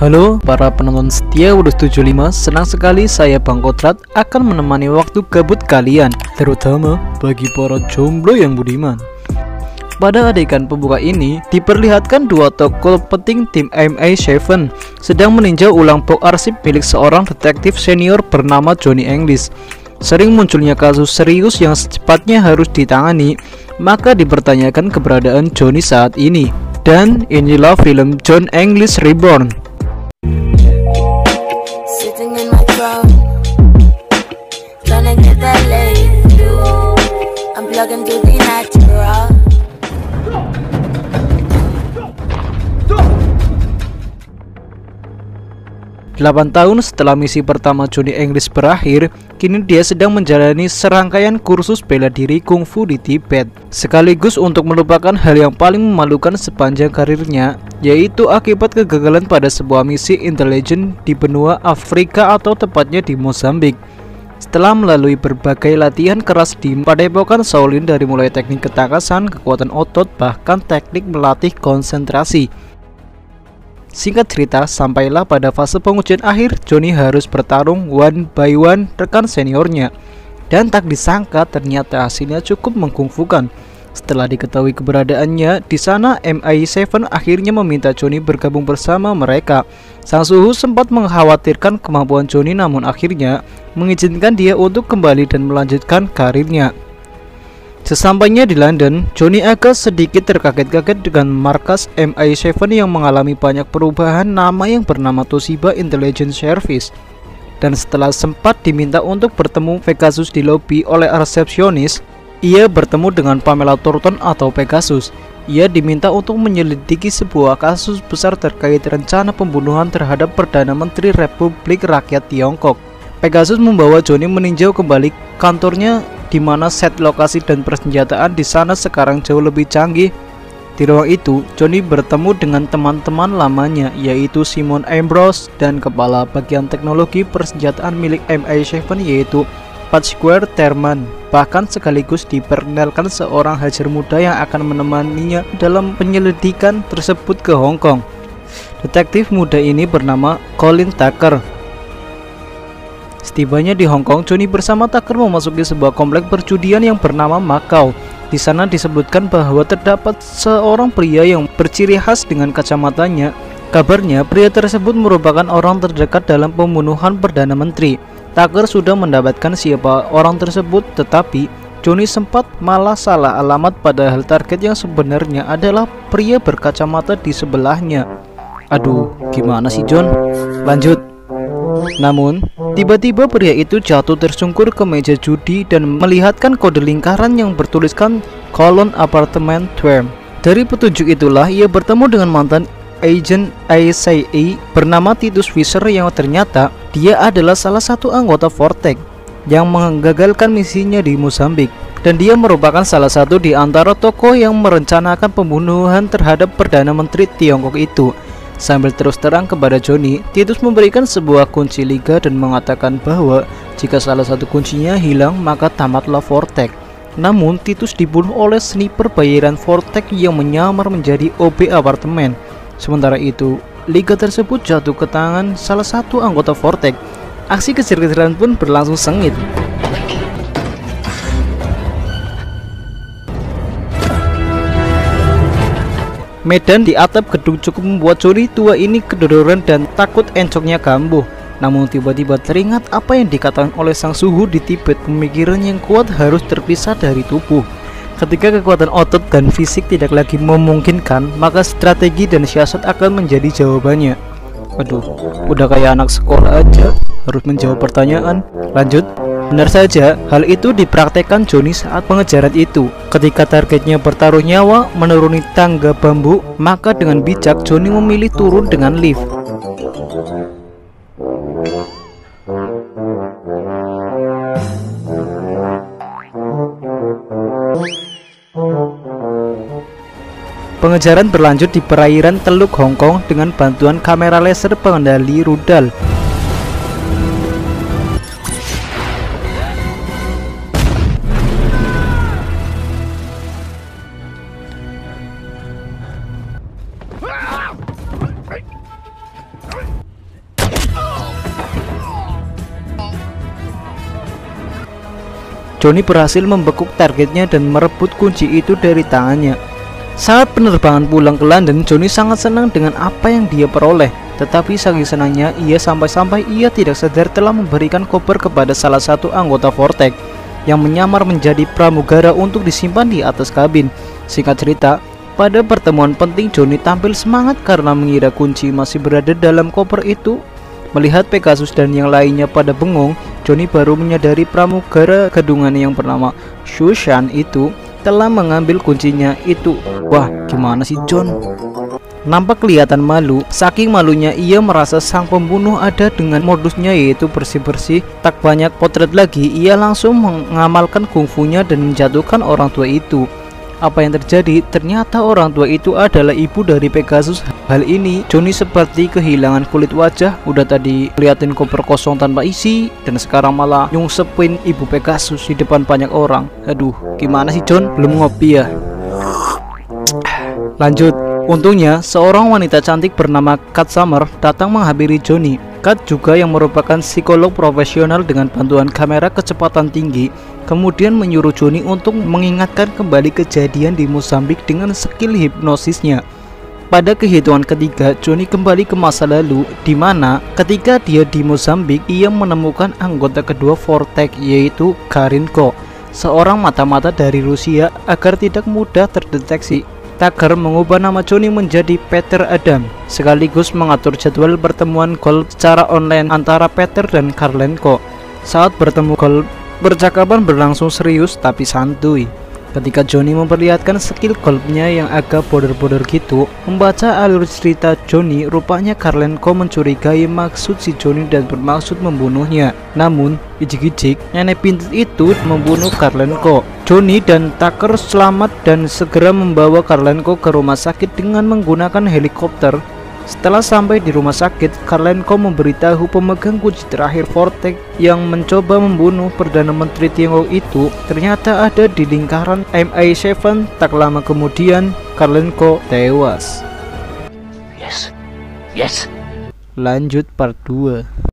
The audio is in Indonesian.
Halo para penonton setia Wudus 75, senang sekali saya Bang Kotrat akan menemani waktu gabut kalian, terutama bagi para jomblo yang budiman. Pada adegan pembuka ini, diperlihatkan dua tokoh penting tim MI7 sedang meninjau ulang box arsip milik seorang detektif senior bernama Johnny English. Sering munculnya kasus serius yang secepatnya harus ditangani, maka dipertanyakan keberadaan Johnny saat ini. Dan inilah film John English Reborn. Sitting in my throne, trying to get that lazy. I'm plugging to the natural. 8 tahun setelah misi pertama Johnny English berakhir, kini dia sedang menjalani serangkaian kursus bela diri kungfu di Tibet, sekaligus untuk melupakan hal yang paling memalukan sepanjang karirnya, yaitu akibat kegagalan pada sebuah misi intelijen di benua Afrika atau tepatnya di Mozambik. Setelah melalui berbagai latihan keras di padepokan Shaolin, dari mulai teknik ketangkasan, kekuatan otot, bahkan teknik melatih konsentrasi. Singkat cerita, sampailah pada fase pengujian akhir, Johnny harus bertarung one by one rekan seniornya. Dan tak disangka ternyata hasilnya cukup mengkungfukan. Setelah diketahui keberadaannya, di sana MI7 akhirnya meminta Johnny bergabung bersama mereka. Sang suhu sempat mengkhawatirkan kemampuan Johnny, namun akhirnya mengizinkan dia untuk kembali dan melanjutkan karirnya. Sesampainya di London, Johnny agak sedikit terkaget-kaget dengan markas MI7 yang mengalami banyak perubahan nama yang bernama Toshiba Intelligence Service. Dan setelah sempat diminta untuk bertemu Pegasus di lobi oleh resepsionis, ia bertemu dengan Pamela Thornton atau Pegasus. Ia diminta untuk menyelidiki sebuah kasus besar terkait rencana pembunuhan terhadap Perdana Menteri Republik Rakyat Tiongkok. Pegasus membawa Johnny meninjau kembali kantornya, di mana set lokasi dan persenjataan di sana sekarang jauh lebih canggih. Di ruang itu, Johnny bertemu dengan teman-teman lamanya, yaitu Simon Ambrose dan kepala bagian teknologi persenjataan milik MI7, yaitu Pasquale Terman. Bahkan sekaligus diperkenalkan seorang hajar muda yang akan menemaninya dalam penyelidikan tersebut ke Hong Kong. Detektif muda ini bernama Colin Tucker. Setibanya di Hong Kong, Johnny bersama Tucker memasuki sebuah komplek perjudian yang bernama Macau. Di sana disebutkan bahwa terdapat seorang pria yang berciri khas dengan kacamatanya. Kabarnya pria tersebut merupakan orang terdekat dalam pembunuhan Perdana Menteri. Tucker sudah mendapatkan siapa orang tersebut, tetapi Johnny sempat malah salah alamat, padahal target yang sebenarnya adalah pria berkacamata di sebelahnya. Aduh, gimana sih John? Lanjut. Namun, tiba-tiba pria itu jatuh tersungkur ke meja judi dan melihatkan kode lingkaran yang bertuliskan Kolon Apartemen 12. Dari petunjuk itulah ia bertemu dengan mantan agent ICA bernama Titus Fisher, yang ternyata dia adalah salah satu anggota Vortex yang menggagalkan misinya di Mozambik. Dan dia merupakan salah satu di antara tokoh yang merencanakan pembunuhan terhadap Perdana Menteri Tiongkok itu. Sambil terus terang kepada Johnny, Titus memberikan sebuah kunci liga dan mengatakan bahwa jika salah satu kuncinya hilang, maka tamatlah Vortex. Namun Titus dibunuh oleh sniper bayaran Vortex yang menyamar menjadi OB apartemen. Sementara itu, liga tersebut jatuh ke tangan salah satu anggota Vortex. Aksi kejar-kejaran pun berlangsung sengit. Medan di atap gedung cukup membuat Johnny tua ini kedodoran dan takut encoknya kambuh. Namun tiba-tiba teringat apa yang dikatakan oleh sang suhu di Tibet, pemikiran yang kuat harus terpisah dari tubuh. Ketika kekuatan otot dan fisik tidak lagi memungkinkan, maka strategi dan siasat akan menjadi jawabannya. Aduh, udah kayak anak sekolah aja harus menjawab pertanyaan. Lanjut. Benar saja, hal itu dipraktekkan Johnny saat pengejaran itu. Ketika targetnya bertaruh nyawa menuruni tangga bambu, maka dengan bijak Johnny memilih turun dengan lift. Pengejaran berlanjut di perairan Teluk Hong Kong dengan bantuan kamera laser pengendali rudal. Johnny berhasil membekuk targetnya dan merebut kunci itu dari tangannya. Saat penerbangan pulang ke London, Johnny sangat senang dengan apa yang dia peroleh. Tetapi saking senangnya, ia sampai-sampai ia tidak sadar telah memberikan koper kepada salah satu anggota Vortex yang menyamar menjadi pramugara untuk disimpan di atas kabin. Singkat cerita, pada pertemuan penting Johnny tampil semangat karena mengira kunci masih berada dalam koper itu. Melihat Pegasus dan yang lainnya pada bengong, Johnny baru menyadari pramugara gadungan yang bernama Shushan itu telah mengambil kuncinya itu. Wah, gimana sih John? Nampak kelihatan malu. Saking malunya ia merasa sang pembunuh ada dengan modusnya, yaitu bersih-bersih. Tak banyak potret lagi, ia langsung mengamalkan kungfunya dan menjatuhkan orang tua itu. Apa yang terjadi? Ternyata orang tua itu adalah ibu dari Pegasus. Hal ini Johnny seperti kehilangan kulit wajah. Udah tadi liatin koper kosong tanpa isi, dan sekarang malah nyungsepin ibu Pegasus di depan banyak orang. Aduh, gimana sih John? Belum ngopi ya? Lanjut. Untungnya, seorang wanita cantik bernama Kat Summer datang menghampiri Johnny. Kat juga yang merupakan psikolog profesional dengan bantuan kamera kecepatan tinggi, kemudian menyuruh Johnny untuk mengingatkan kembali kejadian di Mozambik dengan skill hipnosisnya. Pada kehitungan ketiga, Johnny kembali ke masa lalu, di mana ketika dia di Mozambik, ia menemukan anggota kedua Vortex, yaitu Karinko, seorang mata-mata dari Rusia, agar tidak mudah terdeteksi. Tucker mengubah nama Johnny menjadi Peter Adam, sekaligus mengatur jadwal pertemuan golf secara online antara Peter dan Karlenko. Saat bertemu golf, percakapan berlangsung serius tapi santuy. Ketika Johnny memperlihatkan skill golfnya yang agak border-border gitu, membaca alur cerita Johnny, rupanya Karlenko mencurigai maksud si Johnny dan bermaksud membunuhnya. Namun, ijik-ijik, nenek pintar itu membunuh Karlenko. Johnny dan Tucker selamat dan segera membawa Karlenko ke rumah sakit dengan menggunakan helikopter. Setelah sampai di rumah sakit, Karlenko memberitahu pemegang kunci terakhir Vortex yang mencoba membunuh Perdana Menteri Tiongkok itu ternyata ada di lingkaran MI7. Tak lama kemudian, Karlenko tewas. Yes. Lanjut part 2.